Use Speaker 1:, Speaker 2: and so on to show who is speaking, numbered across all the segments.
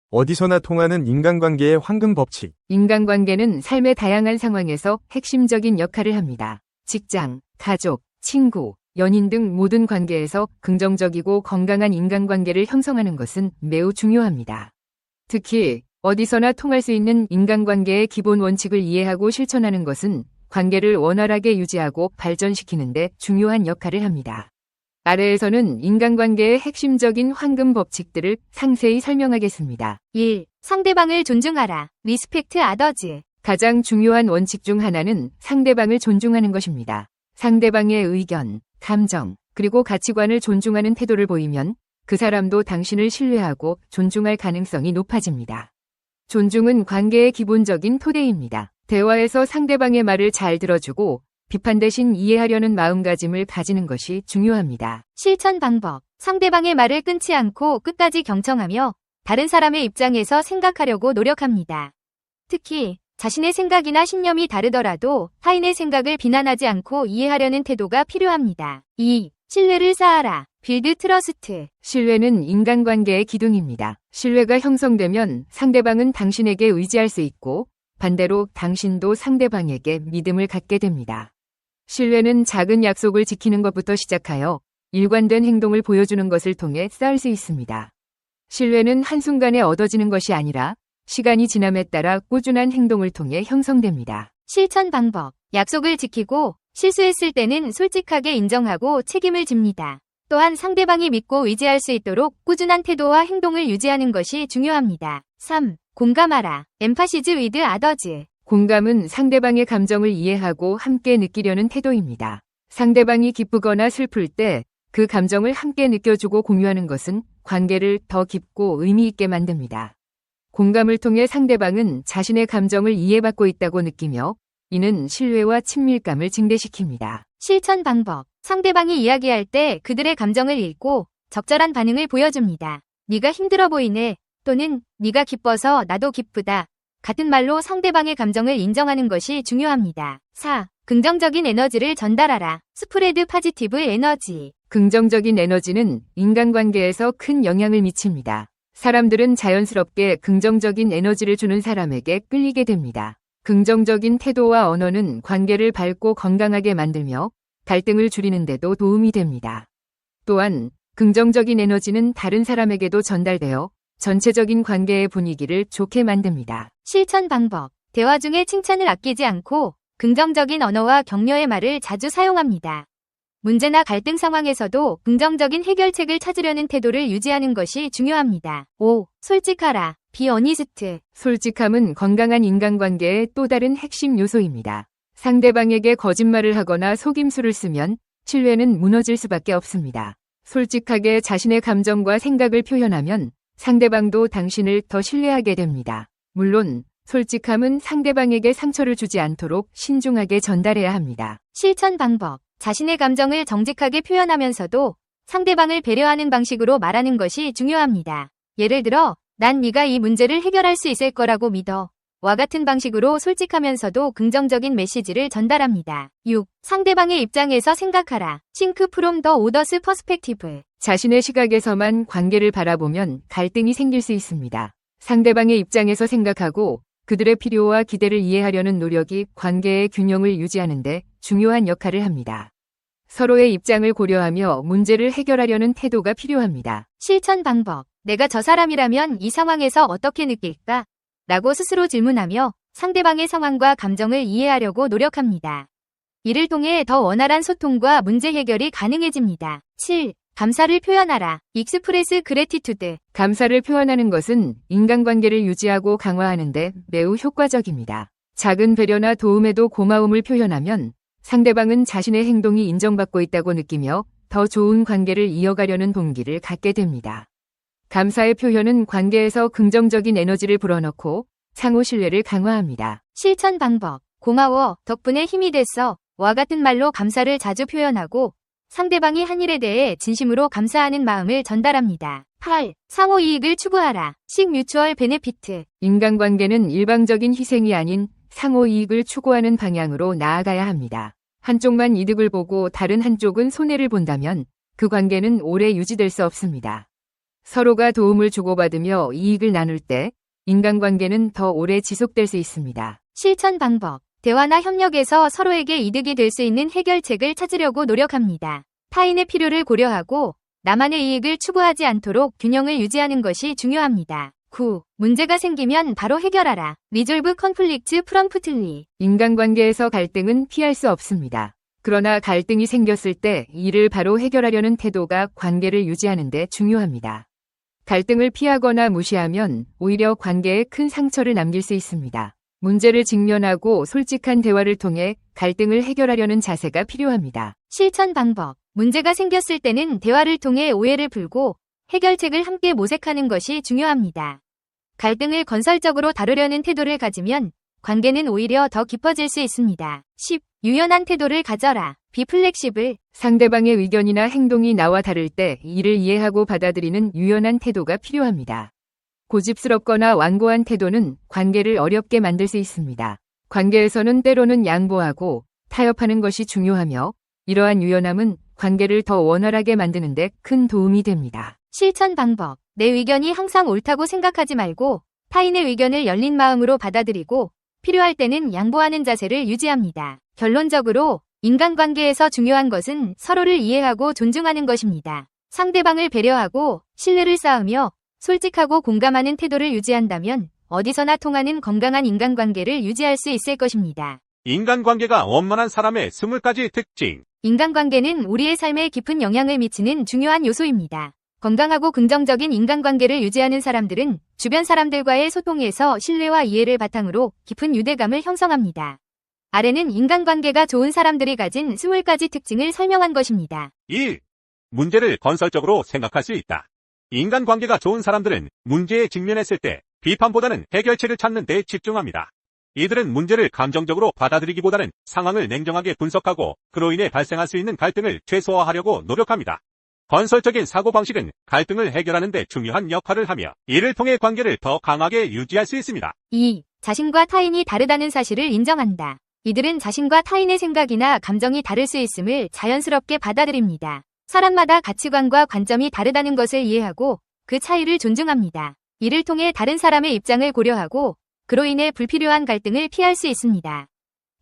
Speaker 1: 어디서나 통하는 인간관계의 황금 법칙.
Speaker 2: 인간관계는 삶의 다양한 상황에서 핵심적인 역할을 합니다. 직장, 가족, 친구, 연인 등 모든 관계에서 긍정적이고 건강한 인간관계를 형성하는 것은 매우 중요합니다. 특히 어디서나 통할 수 있는 인간관계의 기본 원칙을 이해하고 실천하는 것은 관계를 원활하게 유지하고 발전시키는 데 중요한 역할을 합니다. 아래에서는 인간관계의 핵심적인 황금 법칙들을 상세히 설명하겠습니다.
Speaker 3: 1. 상대방을 존중하라. 리스펙트 아더즈.
Speaker 2: 가장 중요한 원칙 중 하나는 상대방을 존중하는 것입니다. 상대방의 의견, 감정, 그리고 가치관을 존중하는 태도를 보이면 그 사람도 당신을 신뢰하고 존중할 가능성이 높아집니다. 존중은 관계의 기본적인 토대입니다. 대화에서 상대방의 말을 잘 들어주고 비판 대신 이해하려는 마음가짐을 가지는 것이 중요합니다.
Speaker 3: 실천 방법. 상대방의 말을 끊지 않고 끝까지 경청하며 다른 사람의 입장에서 생각하려고 노력합니다. 특히 자신의 생각이나 신념이 다르더라도 타인의 생각을 비난하지 않고 이해하려는 태도가 필요합니다. 2. 신뢰를 쌓아라. 빌드 트러스트.
Speaker 2: 신뢰는 인간관계의 기둥입니다. 신뢰가 형성되면 상대방은 당신에게 의지할 수 있고 반대로 당신도 상대방에게 믿음을 갖게 됩니다. 신뢰는 작은 약속을 지키는 것부터 시작하여 일관된 행동을 보여주는 것을 통해 쌓을 수 있습니다. 신뢰는 한순간에 얻어지는 것이 아니라 시간이 지남에 따라 꾸준한 행동을 통해 형성됩니다.
Speaker 3: 실천 방법. 약속을 지키고 실수했을 때는 솔직하게 인정하고 책임을 집니다. 또한 상대방이 믿고 의지할 수 있도록 꾸준한 태도와 행동을 유지하는 것이 중요합니다. 3. 공감하라. 엠파시즈 위드 아더즈.
Speaker 2: 공감은 상대방의 감정을 이해하고 함께 느끼려는 태도입니다. 상대방이 기쁘거나 슬플 때 그 감정을 함께 느껴주고 공유하는 것은 관계를 더 깊고 의미 있게 만듭니다. 공감을 통해 상대방은 자신의 감정을 이해받고 있다고 느끼며 이는 신뢰와 친밀감을 증대시킵니다.
Speaker 3: 실천 방법. 상대방이 이야기할 때 그들의 감정을 읽고 적절한 반응을 보여줍니다. 네가 힘들어 보이네 또는 네가 기뻐서 나도 기쁘다. 같은 말로 상대방의 감정을 인정하는 것이 중요합니다. 4. 긍정적인 에너지를 전달하라. 스프레드 파지티브 에너지.
Speaker 2: 긍정적인 에너지는 인간관계에서 큰 영향을 미칩니다. 사람들은 자연스럽게 긍정적인 에너지를 주는 사람에게 끌리게 됩니다. 긍정적인 태도와 언어는 관계를 밝고 건강하게 만들며 갈등을 줄이는 데도 도움이 됩니다. 또한 긍정적인 에너지는 다른 사람에게도 전달되어 전체적인 관계의 분위기를 좋게 만듭니다.
Speaker 3: 실천 방법. 대화 중에 칭찬을 아끼지 않고 긍정적인 언어와 격려의 말을 자주 사용합니다. 문제나 갈등 상황에서도 긍정적인 해결책을 찾으려는 태도를 유지하는 것이 중요합니다. 5. 솔직하라. 비 어니스트.
Speaker 2: 솔직함은 건강한 인간관계의 또 다른 핵심 요소입니다. 상대방에게 거짓말을 하거나 속임수를 쓰면 신뢰는 무너질 수밖에 없습니다. 솔직하게 자신의 감정과 생각을 표현하면 상대방도 당신을 더 신뢰하게 됩니다. 물론 솔직함은 상대방에게 상처를 주지 않도록 신중하게 전달해야 합니다.
Speaker 3: 실천 방법. 자신의 감정을 정직하게 표현하면서도 상대방을 배려하는 방식으로 말하는 것이 중요합니다. 예를 들어, 난 네가 이 문제를 해결할 수 있을 거라고 믿어. 와 같은 방식으로 솔직하면서도 긍정적인 메시지를 전달합니다. 6. 상대방의 입장에서 생각하라. 싱크 프롬 더 오더스 퍼스펙티브.
Speaker 2: 자신의 시각에서만 관계를 바라보면 갈등이 생길 수 있습니다. 상대방의 입장에서 생각하고 그들의 필요와 기대를 이해하려는 노력이 관계의 균형을 유지하는 데 중요한 역할을 합니다. 서로의 입장을 고려하며 문제를 해결하려는 태도가 필요합니다.
Speaker 3: 실천 방법. 내가 저 사람이라면 이 상황에서 어떻게 느낄까? 라고 스스로 질문하며 상대방의 상황과 감정을 이해하려고 노력합니다. 이를 통해 더 원활한 소통과 문제 해결이 가능해집니다. 7. 감사를 표현하라. 익스프레스 그래티투드.
Speaker 2: 감사를 표현하는 것은 인간관계를 유지하고 강화하는 데 매우 효과적입니다. 작은 배려나 도움에도 고마움을 표현하면 상대방은 자신의 행동이 인정받고 있다고 느끼며 더 좋은 관계를 이어가려는 동기를 갖게 됩니다. 감사의 표현은 관계에서 긍정적인 에너지를 불어넣고 상호 신뢰를 강화합니다.
Speaker 3: 실천 방법. 고마워. 덕분에 힘이 됐어. 와 같은 말로 감사를 자주 표현하고 상대방이 한 일에 대해 진심으로 감사하는 마음을 전달합니다. 8. 상호 이익을 추구하라. 식 뮤추얼 베네피트.
Speaker 2: 인간관계는 일방적인 희생이 아닌 상호 이익을 추구하는 방향으로 나아가야 합니다. 한쪽만 이득을 보고 다른 한쪽은 손해를 본다면 그 관계는 오래 유지될 수 없습니다. 서로가 도움을 주고받으며 이익을 나눌 때 인간관계는 더 오래 지속될 수 있습니다.
Speaker 3: 실천 방법. 대화나 협력에서 서로에게 이득이 될 수 있는 해결책을 찾으려고 노력합니다. 타인의 필요를 고려하고 나만의 이익을 추구하지 않도록 균형을 유지하는 것이 중요합니다. 9. 문제가 생기면 바로 해결하라. Resolve conflict promptly.
Speaker 2: 인간관계에서 갈등은 피할 수 없습니다. 그러나 갈등이 생겼을 때 이를 바로 해결하려는 태도가 관계를 유지하는 데 중요합니다. 갈등을 피하거나 무시하면 오히려 관계에 큰 상처를 남길 수 있습니다. 문제를 직면하고 솔직한 대화를 통해 갈등을 해결하려는 자세가 필요합니다.
Speaker 3: 실천 방법. 문제가 생겼을 때는 대화를 통해 오해를 풀고 해결책을 함께 모색하는 것이 중요합니다. 갈등을 건설적으로 다루려는 태도를 가지면 관계는 오히려 더 깊어질 수 있습니다. 10. 유연한 태도를 가져라. Be flexible.
Speaker 2: 상대방의 의견이나 행동이 나와 다를 때 이를 이해하고 받아들이는 유연한 태도가 필요합니다. 고집스럽거나 완고한 태도는 관계를 어렵게 만들 수 있습니다. 관계에서는 때로는 양보하고 타협하는 것이 중요하며 이러한 유연함은 관계를 더 원활하게 만드는 데 큰 도움이 됩니다.
Speaker 3: 실천 방법. 내 의견이 항상 옳다고 생각하지 말고 타인의 의견을 열린 마음으로 받아들이고 필요할 때는 양보하는 자세를 유지합니다. 결론적으로 인간관계에서 중요한 것은 서로를 이해하고 존중하는 것입니다. 상대방을 배려하고 신뢰를 쌓으며 솔직하고 공감하는 태도를 유지한다면 어디서나 통하는 건강한 인간관계를 유지할 수 있을 것입니다.
Speaker 4: 인간관계가 원만한 사람의 20가지 특징.
Speaker 3: 인간관계는 우리의 삶에 깊은 영향을 미치는 중요한 요소입니다. 건강하고 긍정적인 인간관계를 유지하는 사람들은 주변 사람들과의 소통에서 신뢰와 이해를 바탕으로 깊은 유대감을 형성합니다. 아래는 인간관계가 좋은 사람들이 가진 20가지 특징을 설명한 것입니다.
Speaker 4: 1. 문제를 건설적으로 생각할 수 있다. 인간관계가 좋은 사람들은 문제에 직면했을 때 비판보다는 해결책을 찾는 데 집중합니다. 이들은 문제를 감정적으로 받아들이기보다는 상황을 냉정하게 분석하고 그로 인해 발생할 수 있는 갈등을 최소화하려고 노력합니다. 건설적인 사고방식은 갈등을 해결하는 데 중요한 역할을 하며 이를 통해 관계를 더 강하게 유지할 수 있습니다.
Speaker 3: 2. 자신과 타인이 다르다는 사실을 인정한다. 이들은 자신과 타인의 생각이나 감정이 다를 수 있음을 자연스럽게 받아들입니다. 사람마다 가치관과 관점이 다르다는 것을 이해하고 그 차이를 존중합니다. 이를 통해 다른 사람의 입장을 고려하고 그로 인해 불필요한 갈등을 피할 수 있습니다.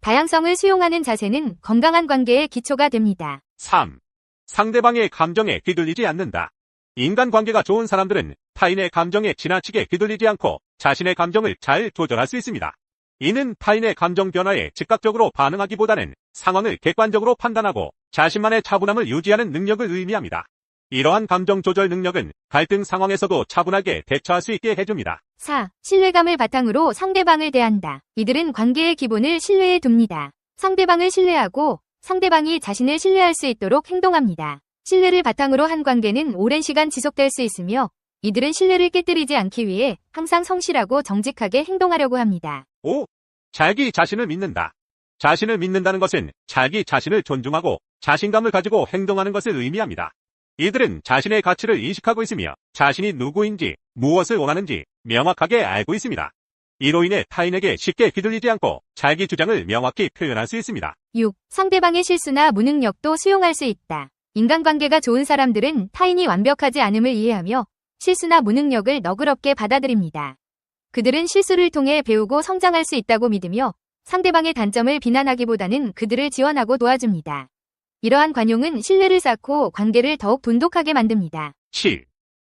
Speaker 3: 다양성을 수용하는 자세는 건강한 관계의 기초가 됩니다.
Speaker 4: 3. 상대방의 감정에 휘둘리지 않는다. 인간관계가 좋은 사람들은 타인의 감정에 지나치게 휘둘리지 않고 자신의 감정을 잘 조절할 수 있습니다. 이는 타인의 감정 변화에 즉각적으로 반응하기보다는 상황을 객관적으로 판단하고 자신만의 차분함을 유지하는 능력을 의미합니다. 이러한 감정 조절 능력은 갈등 상황에서도 차분하게 대처할 수 있게 해줍니다.
Speaker 3: 4. 신뢰감을 바탕으로 상대방을 대한다. 이들은 관계의 기본을 신뢰에 둡니다. 상대방을 신뢰하고 상대방이 자신을 신뢰할 수 있도록 행동합니다. 신뢰를 바탕으로 한 관계는 오랜 시간 지속될 수 있으며 이들은 신뢰를 깨뜨리지 않기 위해 항상 성실하고 정직하게 행동하려고 합니다.
Speaker 4: 5. 자기 자신을 믿는다. 자신을 믿는다는 것은 자기 자신을 존중하고 자신감을 가지고 행동하는 것을 의미합니다. 이들은 자신의 가치를 인식하고 있으며 자신이 누구인지 무엇을 원하는지 명확하게 알고 있습니다. 이로 인해 타인에게 쉽게 휘둘리지 않고 자기 주장을 명확히 표현할 수 있습니다.
Speaker 3: 6. 상대방의 실수나 무능력도 수용할 수 있다. 인간관계가 좋은 사람들은 타인이 완벽하지 않음을 이해하며 실수나 무능력을 너그럽게 받아들입니다. 그들은 실수를 통해 배우고 성장할 수 있다고 믿으며 상대방의 단점을 비난하기보다는 그들을 지원하고 도와줍니다. 이러한 관용은 신뢰를 쌓고 관계를 더욱 돈독하게 만듭니다.
Speaker 4: 7.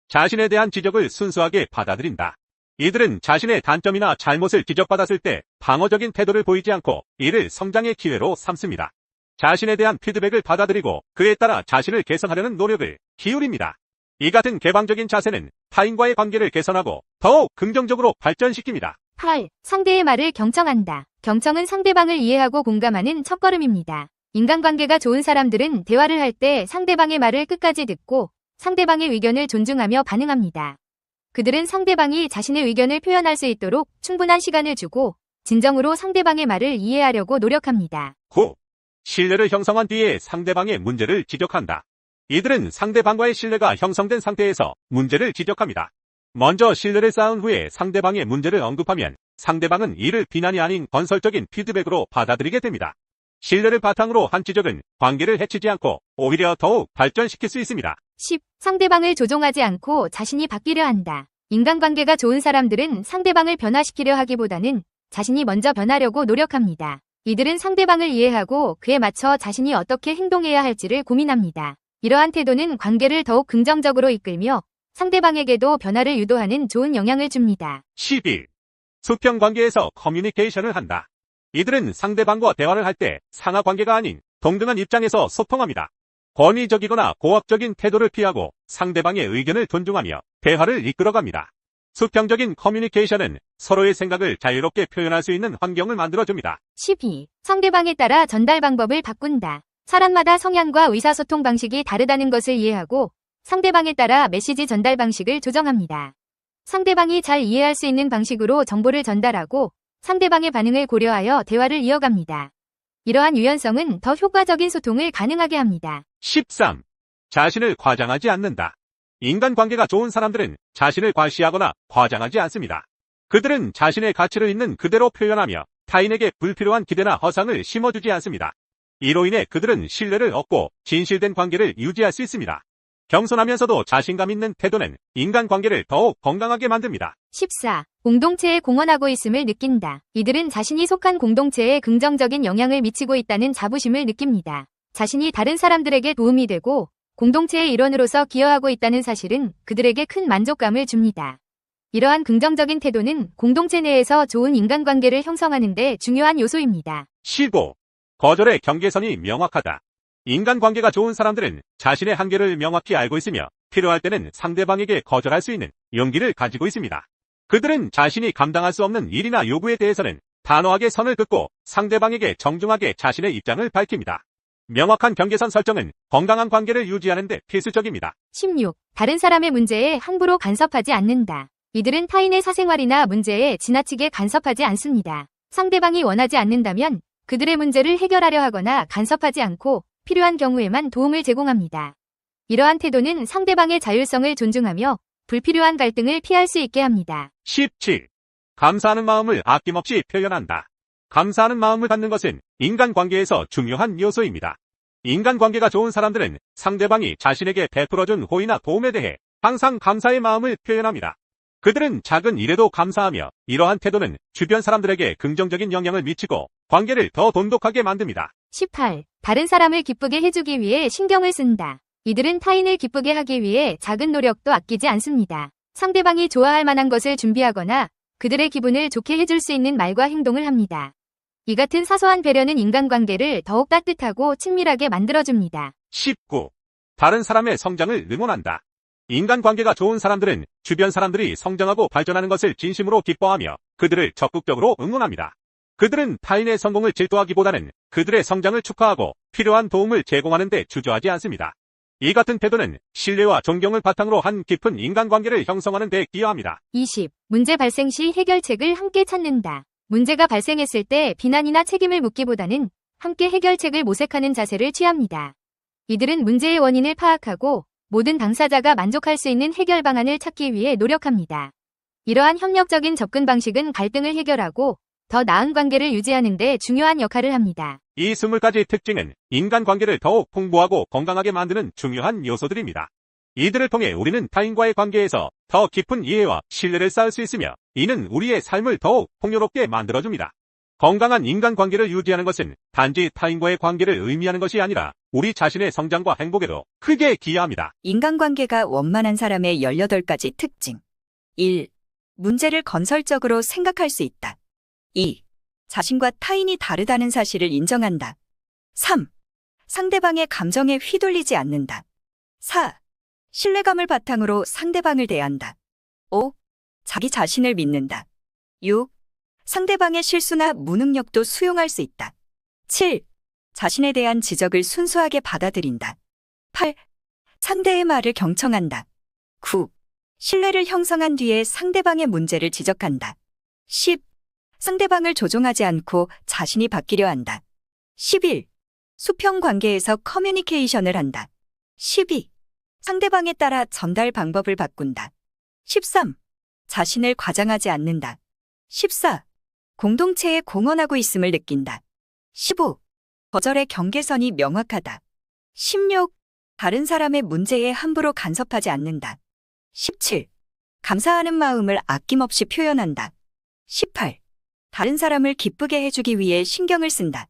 Speaker 4: 자신에 대한 지적을 순수하게 받아들인다. 이들은 자신의 단점이나 잘못을 지적받았을 때 방어적인 태도를 보이지 않고 이를 성장의 기회로 삼습니다. 자신에 대한 피드백을 받아들이고 그에 따라 자신을 개선하려는 노력을 기울입니다. 이 같은 개방적인 자세는 타인과의 관계를 개선하고 더욱 긍정적으로 발전시킵니다.
Speaker 3: 8. 상대의 말을 경청한다. 경청은 상대방을 이해하고 공감하는 첫걸음입니다. 인간관계가 좋은 사람들은 대화를 할 때 상대방의 말을 끝까지 듣고 상대방의 의견을 존중하며 반응합니다. 그들은 상대방이 자신의 의견을 표현할 수 있도록 충분한 시간을 주고 진정으로 상대방의 말을 이해하려고 노력합니다.
Speaker 4: 9. 신뢰를 형성한 뒤에 상대방의 문제를 지적한다. 이들은 상대방과의 신뢰가 형성된 상태에서 문제를 지적합니다. 먼저 신뢰를 쌓은 후에 상대방의 문제를 언급하면 상대방은 이를 비난이 아닌 건설적인 피드백으로 받아들이게 됩니다. 신뢰를 바탕으로 한 지적은 관계를 해치지 않고 오히려 더욱 발전시킬 수 있습니다.
Speaker 3: 10. 상대방을 조종하지 않고 자신이 바뀌려 한다. 인간관계가 좋은 사람들은 상대방을 변화시키려 하기보다는 자신이 먼저 변하려고 노력합니다. 이들은 상대방을 이해하고 그에 맞춰 자신이 어떻게 행동해야 할지를 고민합니다. 이러한 태도는 관계를 더욱 긍정적으로 이끌며 상대방에게도 변화를 유도하는 좋은 영향을 줍니다.
Speaker 4: 11. 수평 관계에서 커뮤니케이션을 한다. 이들은 상대방과 대화를 할 때 상하 관계가 아닌 동등한 입장에서 소통합니다. 권위적이거나 고압적인 태도를 피하고 상대방의 의견을 존중하며 대화를 이끌어갑니다. 수평적인 커뮤니케이션은 서로의 생각을 자유롭게 표현할 수 있는 환경을 만들어줍니다.
Speaker 3: 12. 상대방에 따라 전달 방법을 바꾼다. 사람마다 성향과 의사소통 방식이 다르다는 것을 이해하고 상대방에 따라 메시지 전달 방식을 조정합니다. 상대방이 잘 이해할 수 있는 방식으로 정보를 전달하고 상대방의 반응을 고려하여 대화를 이어갑니다. 이러한 유연성은 더 효과적인 소통을 가능하게 합니다.
Speaker 4: 13. 자신을 과장하지 않는다. 인간관계가 좋은 사람들은 자신을 과시하거나 과장하지 않습니다. 그들은 자신의 가치를 있는 그대로 표현하며 타인에게 불필요한 기대나 허상을 심어주지 않습니다. 이로 인해 그들은 신뢰를 얻고 진실된 관계를 유지할 수 있습니다. 겸손하면서도 자신감 있는 태도는 인간관계를 더욱 건강하게 만듭니다.
Speaker 3: 14. 공동체에 공헌하고 있음을 느낀다. 이들은 자신이 속한 공동체에 긍정적인 영향을 미치고 있다는 자부심을 느낍니다. 자신이 다른 사람들에게 도움이 되고 공동체의 일원으로서 기여하고 있다는 사실은 그들에게 큰 만족감을 줍니다. 이러한 긍정적인 태도는 공동체 내에서 좋은 인간관계를 형성하는 데 중요한 요소입니다.
Speaker 4: 15. 거절의 경계선이 명확하다. 인간관계가 좋은 사람들은 자신의 한계를 명확히 알고 있으며 필요할 때는 상대방에게 거절할 수 있는 용기를 가지고 있습니다. 그들은 자신이 감당할 수 없는 일이나 요구에 대해서는 단호하게 선을 긋고 상대방에게 정중하게 자신의 입장을 밝힙니다. 명확한 경계선 설정은 건강한 관계를 유지하는 데 필수적입니다.
Speaker 3: 16. 다른 사람의 문제에 함부로 간섭하지 않는다. 이들은 타인의 사생활이나 문제에 지나치게 간섭하지 않습니다. 상대방이 원하지 않는다면 그들의 문제를 해결하려 하거나 간섭하지 않고 필요한 경우에만 도움을 제공합니다. 이러한 태도는 상대방의 자율성을 존중하며 불필요한 갈등을 피할 수 있게 합니다.
Speaker 4: 17. 감사하는 마음을 아낌없이 표현한다. 감사하는 마음을 갖는 것은 인간관계에서 중요한 요소입니다. 인간관계가 좋은 사람들은 상대방이 자신에게 베풀어준 호의나 도움에 대해 항상 감사의 마음을 표현합니다. 그들은 작은 일에도 감사하며 이러한 태도는 주변 사람들에게 긍정적인 영향을 미치고 관계를 더 돈독하게 만듭니다.
Speaker 3: 18. 다른 사람을 기쁘게 해주기 위해 신경을 쓴다. 이들은 타인을 기쁘게 하기 위해 작은 노력도 아끼지 않습니다. 상대방이 좋아할 만한 것을 준비하거나 그들의 기분을 좋게 해줄 수 있는 말과 행동을 합니다. 이 같은 사소한 배려는 인간관계를 더욱 따뜻하고 친밀하게 만들어줍니다.
Speaker 4: 19. 다른 사람의 성장을 응원한다. 인간관계가 좋은 사람들은 주변 사람들이 성장하고 발전하는 것을 진심으로 기뻐하며 그들을 적극적으로 응원합니다. 그들은 타인의 성공을 질투하기보다는 그들의 성장을 축하하고 필요한 도움을 제공하는 데 주저하지 않습니다. 이 같은 태도는 신뢰와 존경을 바탕으로 한 깊은 인간관계를 형성하는 데 기여합니다.
Speaker 3: 20. 문제 발생 시 해결책을 함께 찾는다. 문제가 발생했을 때 비난이나 책임을 묻기보다는 함께 해결책을 모색하는 자세를 취합니다. 이들은 문제의 원인을 파악하고 모든 당사자가 만족할 수 있는 해결 방안을 찾기 위해 노력합니다. 이러한 협력적인 접근 방식은 갈등을 해결하고 더 나은 관계를 유지하는 데 중요한 역할을 합니다.
Speaker 4: 이 20가지 특징은 인간관계를 더욱 풍부하고 건강하게 만드는 중요한 요소들입니다. 이들을 통해 우리는 타인과의 관계에서 더 깊은 이해와 신뢰를 쌓을 수 있으며 이는 우리의 삶을 더욱 풍요롭게 만들어줍니다. 건강한 인간관계를 유지하는 것은 단지 타인과의 관계를 의미하는 것이 아니라 우리 자신의 성장과 행복에도 크게 기여합니다.
Speaker 5: 인간관계가 원만한 사람의 18가지 특징. 1. 문제를 건설적으로 생각할 수 있다. 2. 자신과 타인이 다르다는 사실을 인정한다. 3. 상대방의 감정에 휘둘리지 않는다. 4. 신뢰감을 바탕으로 상대방을 대한다. 5. 자기 자신을 믿는다. 6. 상대방의 실수나 무능력도 수용할 수 있다. 7. 자신에 대한 지적을 순수하게 받아들인다. 8. 상대의 말을 경청한다. 9. 신뢰를 형성한 뒤에 상대방의 문제를 지적한다. 10. 상대방을 조종하지 않고 자신이 바뀌려 한다. 11. 수평 관계에서 커뮤니케이션을 한다. 12. 상대방에 따라 전달 방법을 바꾼다. 13. 자신을 과장하지 않는다. 14. 공동체에 공헌하고 있음을 느낀다. 15. 거절의 경계선이 명확하다. 16. 다른 사람의 문제에 함부로 간섭하지 않는다. 17. 감사하는 마음을 아낌없이 표현한다. 18. 다른 사람을 기쁘게 해주기 위해 신경을 쓴다.